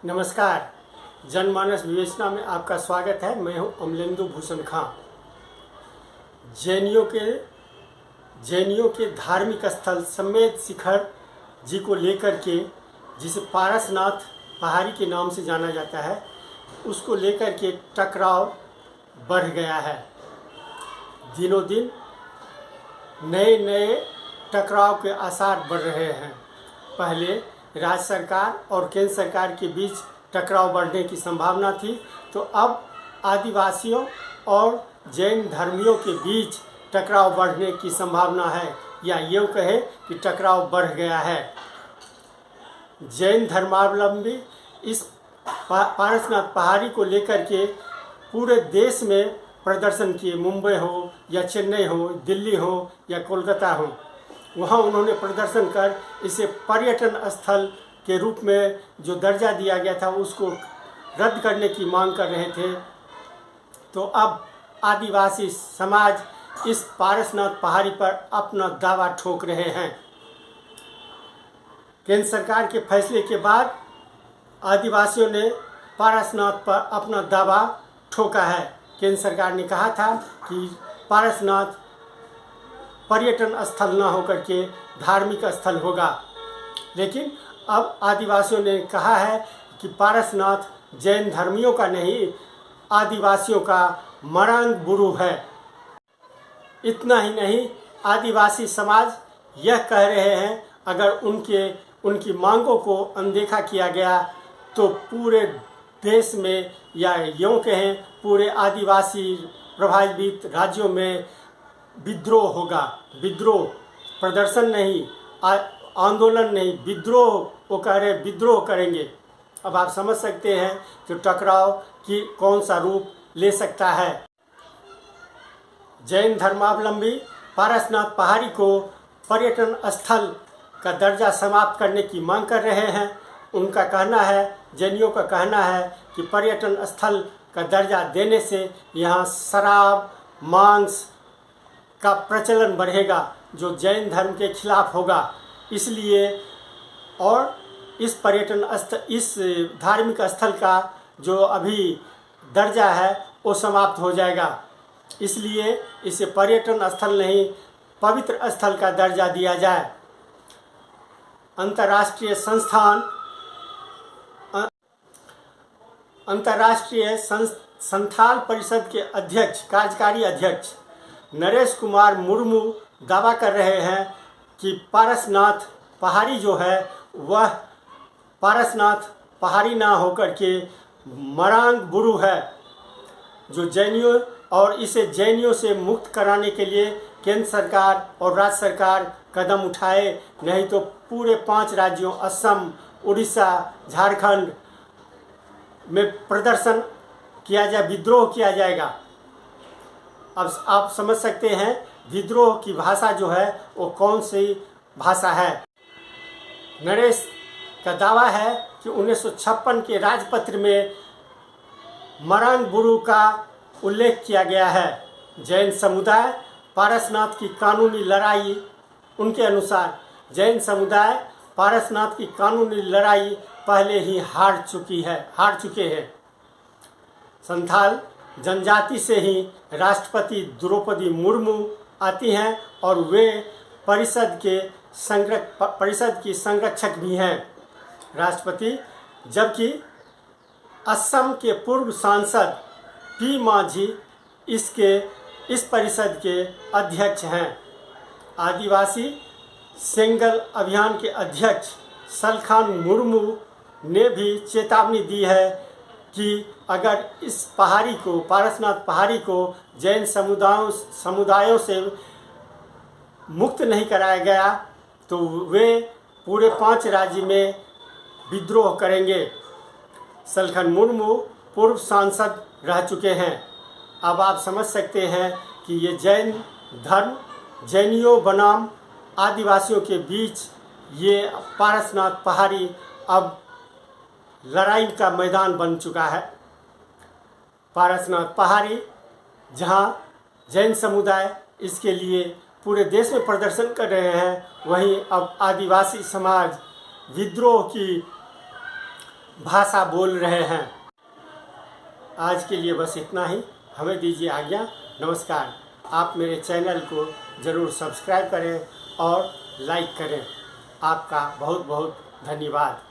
नमस्कार। जनमानस विवेचना में आपका स्वागत है। मैं हूं अमलेंदु भूषण खां। जैनियों के धार्मिक स्थल समेत शिखर जी को लेकर के, जिसे पारसनाथ पहाड़ी के नाम से जाना जाता है, उसको लेकर के टकराव बढ़ गया है। दिनों दिन नए नए टकराव के आसार बढ़ रहे हैं। पहले राज्य सरकार और केंद्र सरकार के बीच टकराव बढ़ने की संभावना थी, तो अब आदिवासियों और जैन धर्मियों के बीच टकराव बढ़ने की संभावना है, या यूँ कहे कि टकराव बढ़ गया है। जैन धर्मावलंबी इस पारसनाथ पहाड़ी को लेकर के पूरे देश में प्रदर्शन किए। मुंबई हो या चेन्नई हो, दिल्ली हो या कोलकाता हो, वहाँ उन्होंने प्रदर्शन कर इसे पर्यटन स्थल के रूप में जो दर्जा दिया गया था उसको रद्द करने की मांग कर रहे थे। तो अब आदिवासी समाज इस पारसनाथ पहाड़ी पर अपना दावा ठोक रहे हैं। केंद्र सरकार के फैसले के बाद आदिवासियों ने पारसनाथ पर अपना दावा ठोका है। केंद्र सरकार ने कहा था कि पारसनाथ पर्यटन स्थल न होकर के धार्मिक स्थल होगा, लेकिन अब आदिवासियों ने कहा है कि पारसनाथ जैन धर्मियों का नहीं, आदिवासियों का मरांग बुरु है। इतना ही नहीं, आदिवासी समाज यह कह रहे हैं अगर उनकी मांगों को अनदेखा किया गया तो पूरे देश में, या यूँ कहें पूरे आदिवासी प्रभावित राज्यों में विद्रोह होगा। विद्रोह, प्रदर्शन नहीं, आंदोलन नहीं, विद्रोह। वो कह रहे विद्रोह करेंगे। अब आप समझ सकते हैं कि टकराव की कौन सा रूप ले सकता है। जैन धर्मावलंबी पारसनाथ पहाड़ी को पर्यटन स्थल का दर्जा समाप्त करने की मांग कर रहे हैं। उनका कहना है, जैनियों का कहना है कि पर्यटन स्थल का दर्जा देने से यहाँ शराब, मांस का प्रचलन बढ़ेगा, जो जैन धर्म के खिलाफ होगा। इसलिए और इस इस धार्मिक स्थल का जो अभी दर्जा है वो समाप्त हो जाएगा। इसलिए इसे पर्यटन स्थल नहीं, पवित्र स्थल का दर्जा दिया जाए। अंतर्राष्ट्रीय संथाल परिषद के कार्यकारी अध्यक्ष नरेश कुमार मुर्मू दावा कर रहे हैं कि पारसनाथ पहाड़ी जो है वह पारसनाथ पहाड़ी ना होकर के मरांग बुरु है, जो जैनियों, और इसे जैनियों से मुक्त कराने के लिए केंद्र सरकार और राज्य सरकार कदम उठाए, नहीं तो पूरे 5 राज्यों असम, उड़ीसा, झारखंड में प्रदर्शन किया जाए, विद्रोह किया जाएगा। अब आप समझ सकते हैं विद्रोह की भाषा जो है वो कौन सी भाषा है। नरेश का दावा है कि 1956 के राजपत्र में मरांग बुरु का उल्लेख किया गया है। जैन समुदाय पारसनाथ की कानूनी लड़ाई, उनके अनुसार जैन समुदाय पारसनाथ की कानूनी लड़ाई पहले ही हार चुके हैं। संथाल जनजाति से ही राष्ट्रपति द्रौपदी मुर्मू आती हैं और वे परिषद की संरक्षक भी हैं, राष्ट्रपति। जबकि असम के पूर्व सांसद पी माझी इस परिषद के अध्यक्ष हैं। आदिवासी सेंगल अभियान के अध्यक्ष सलखान मुर्मू ने भी चेतावनी दी है कि अगर इस पहाड़ी को, पारसनाथ पहाड़ी को जैन समुदायों से मुक्त नहीं कराया गया तो वे पूरे 5 राज्य में विद्रोह करेंगे। सलखान मुर्मू पूर्व सांसद रह चुके हैं। अब आप समझ सकते हैं कि ये जैन धर्म, जैनियों बनाम आदिवासियों के बीच ये पारसनाथ पहाड़ी अब लड़ाई का मैदान बन चुका है। पारसनाथ पहाड़ी, जहां जैन समुदाय इसके लिए पूरे देश में प्रदर्शन कर रहे हैं, वहीं अब आदिवासी समाज विद्रोह की भाषा बोल रहे हैं। आज के लिए बस इतना ही, हमें दीजिए आज्ञा। नमस्कार। आप मेरे चैनल को ज़रूर सब्सक्राइब करें और लाइक करें। आपका बहुत बहुत धन्यवाद।